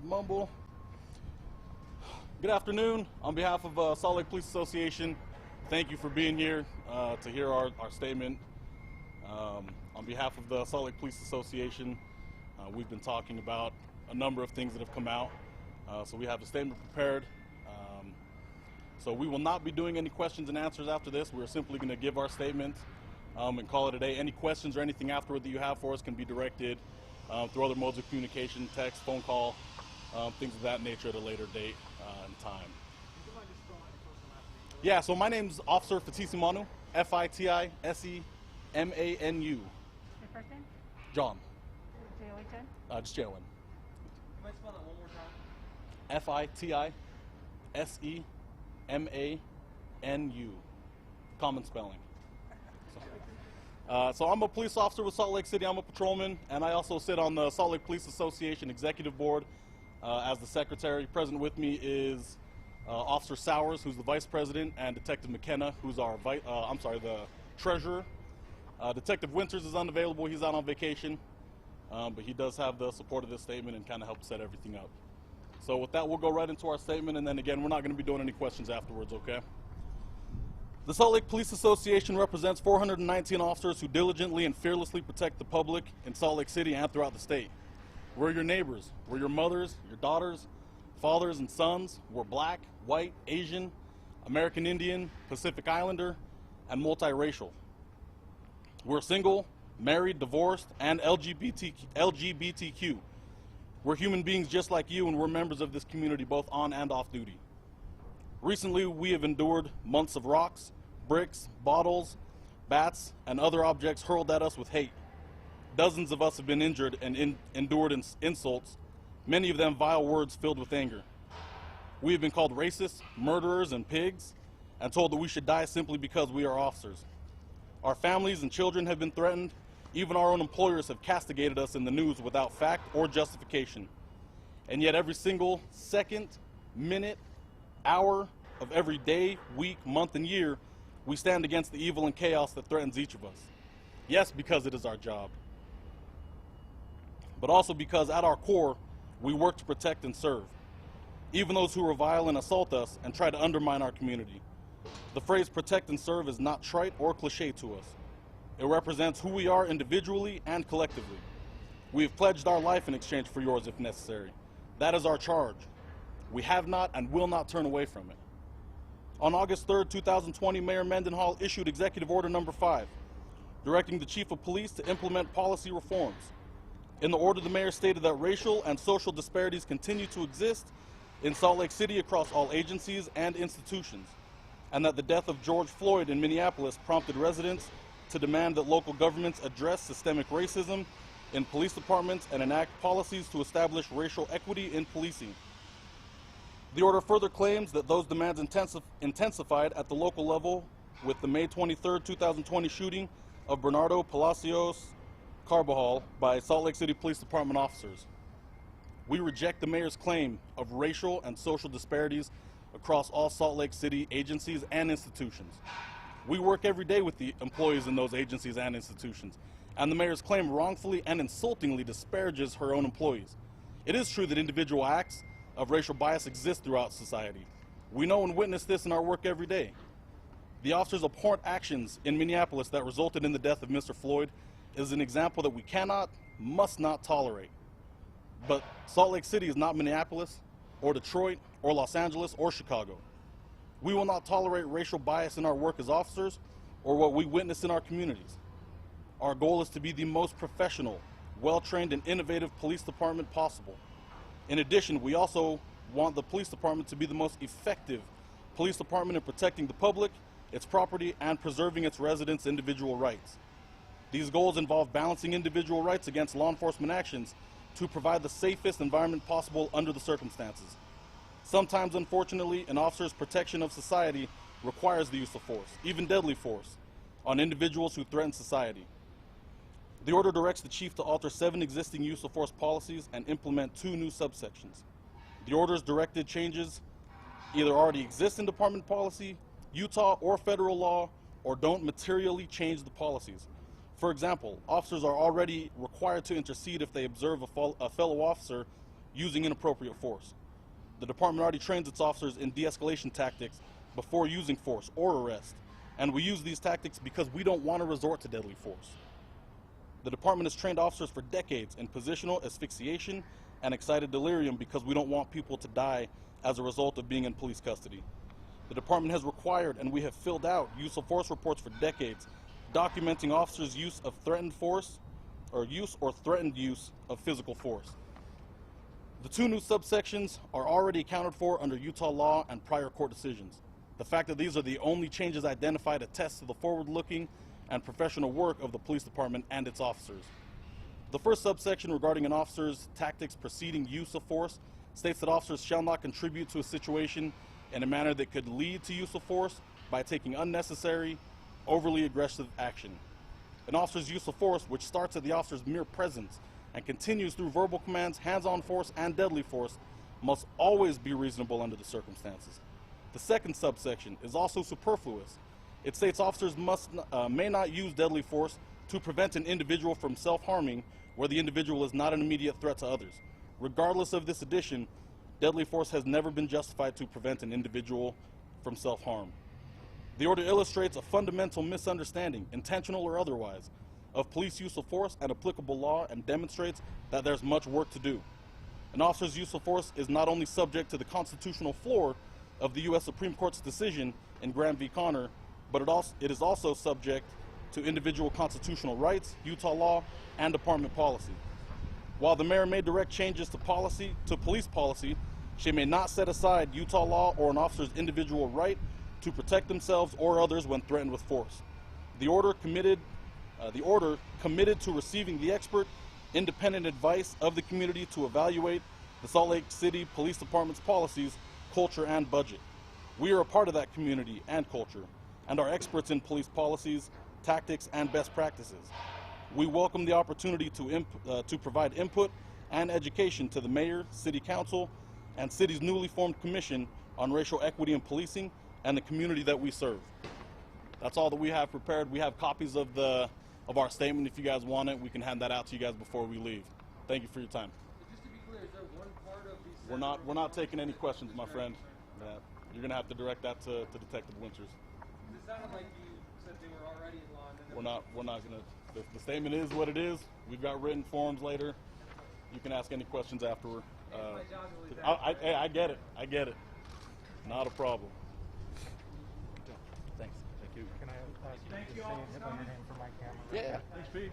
Mumble. Good afternoon. On behalf of Salt Lake Police Association, thank you for being here to hear our statement. On behalf of the Salt Lake Police Association, we've been talking about a number of things that have come out. So we have a statement prepared. So we will not be doing any questions and answers after this. We're simply going to give our statement and call it a day. Any questions or anything afterward that you have for us can be directed through other modes of communication, text, phone call, things of that nature at a later date and time. Yeah, so my name's Officer Fatisi Manu, F-I-T-I-S-E-M-A-N-U. Your first name? John. J-O-H-N? Just Jalen. Can I spell that one more time? F-I-T-I-S-E-M-A-N-U. Common spelling. So I'm a police officer with Salt Lake City. I'm a patrolman, and I also sit on the Salt Lake Police Association Executive Board as the secretary. Present with me is Officer Sowers, who's the vice president, and Detective McKenna, who's our the treasurer. Detective Winters is unavailable. He's out on vacation, but he does have the support of this statement and kind of help set everything up. So with that, we'll go right into our statement, and then again, we're not going to be doing any questions afterwards, okay? The Salt Lake Police Association represents 419 officers who diligently and fearlessly protect the public in Salt Lake City and throughout the state. We're your neighbors. We're your mothers, your daughters, fathers and sons. We're black, white, Asian, American Indian, Pacific Islander, and multiracial. We're single, married, divorced, and LGBTQ. We're human beings just like you, and we're members of this community both on and off duty. Recently, we have endured months of rocks, bricks, bottles, bats, and other objects hurled at us with hate. Dozens of us have been injured and endured insults, many of them vile words filled with anger. We have been called racists, murderers, and pigs, and told that we should die simply because we are officers. Our families and children have been threatened. Even our own employers have castigated us in the news without fact or justification. And yet every single second, minute, hour of every day, week, month, and year, we stand against the evil and chaos that threatens each of us. Yes, because it is our job, but also because at our core, we work to protect and serve, even those who revile and assault us and try to undermine our community. The phrase protect and serve is not trite or cliche to us. It represents who we are individually and collectively. We have pledged our life in exchange for yours if necessary. That is our charge. We have not and will not turn away from it. On August 3rd, 2020, Mayor Mendenhall issued Executive Order Number 5, directing the Chief of Police to implement policy reforms. In the order, the mayor stated that racial and social disparities continue to exist in Salt Lake City across all agencies and institutions, and that the death of George Floyd in Minneapolis prompted residents to demand that local governments address systemic racism in police departments and enact policies to establish racial equity in policing. The order further claims that those demands intensified at the local level with the May 23, 2020 shooting of Bernardo Palacios Carbajal by Salt Lake City Police Department officers. We reject the mayor's claim of racial and social disparities across all Salt Lake City agencies and institutions. We work every day with the employees in those agencies and institutions, and the mayor's claim wrongfully and insultingly disparages her own employees. It is true that individual acts of racial bias exist throughout society. We know and witness this in our work every day. The officer's abhorrent actions in Minneapolis that resulted in the death of Mr. Floyd is an example that we cannot, must not tolerate. But Salt Lake City is not Minneapolis, or Detroit, or Los Angeles, or Chicago. We will not tolerate racial bias in our work as officers or what we witness in our communities. Our goal is to be the most professional, well-trained, and innovative police department possible. In addition, we also want the police department to be the most effective police department in protecting the public, its property, and preserving its residents' individual rights. These goals involve balancing individual rights against law enforcement actions to provide the safest environment possible under the circumstances. Sometimes, unfortunately, an officer's protection of society requires the use of force, even deadly force, on individuals who threaten society. The order directs the chief to alter 7 existing use of force policies and implement 2 new subsections. The order's directed changes either already exist in department policy, Utah, or federal law, or don't materially change the policies. For example, officers are already required to intercede if they observe a fellow officer using inappropriate force. The department already trains its officers in de-escalation tactics before using force or arrest, and we use these tactics because we don't want to resort to deadly force. The department has trained officers for decades in positional asphyxiation and excited delirium because we don't want people to die as a result of being in police custody. The department has required and we have filled out use of force reports for decades, documenting officers' use of threatened force or threatened use of physical force. The two new subsections are already accounted for under Utah law and prior court decisions. The fact that these are the only changes identified attests to the forward-looking and professional work of the police department and its officers. The first subsection regarding an officer's tactics preceding use of force states that officers shall not contribute to a situation in a manner that could lead to use of force by taking unnecessary, overly aggressive action. An officer's use of force, which starts at the officer's mere presence and continues through verbal commands, hands-on force, and deadly force, must always be reasonable under the circumstances. The second subsection is also superfluous. It states officers may not use deadly force to prevent an individual from self-harming where the individual is not an immediate threat to others. Regardless of this addition, deadly force has never been justified to prevent an individual from self-harm. The order illustrates a fundamental misunderstanding, intentional or otherwise, of police use of force and applicable law and demonstrates that there's much work to do. An officer's use of force is not only subject to the constitutional floor of the U.S. Supreme Court's decision in Graham v. Connor, but it is also subject to individual constitutional rights, Utah law, and department policy. While the mayor may direct changes to police policy, she may not set aside Utah law or an officer's individual right to protect themselves or others when threatened with force. The order committed to receiving the expert, independent advice of the community to evaluate the Salt Lake City Police Department's policies, culture, and budget. We are a part of that community and culture, and are experts in police policies, tactics, and best practices. We welcome the opportunity to provide input and education to the mayor, city council, and city's newly formed commission on racial equity in policing and the community that we serve. That's all that we have prepared. We have copies of our statement. If you guys want it, we can hand that out to you guys before we leave. Thank you for your time. Just to be clear, is there one part of these? We're not taking any questions, my friend. You're gonna have to direct that to Detective Winters. It sounded like you said they were already in law. And then We're not gonna. The statement is what it is. We've got written forms later. You can ask any questions afterward. my job is really bad. I get it. I get it. Not a problem. Thanks. Thank you. Can I ask you Thank to you say all and for hit on your coming. name for my camera? Yeah. Thanks, Pete.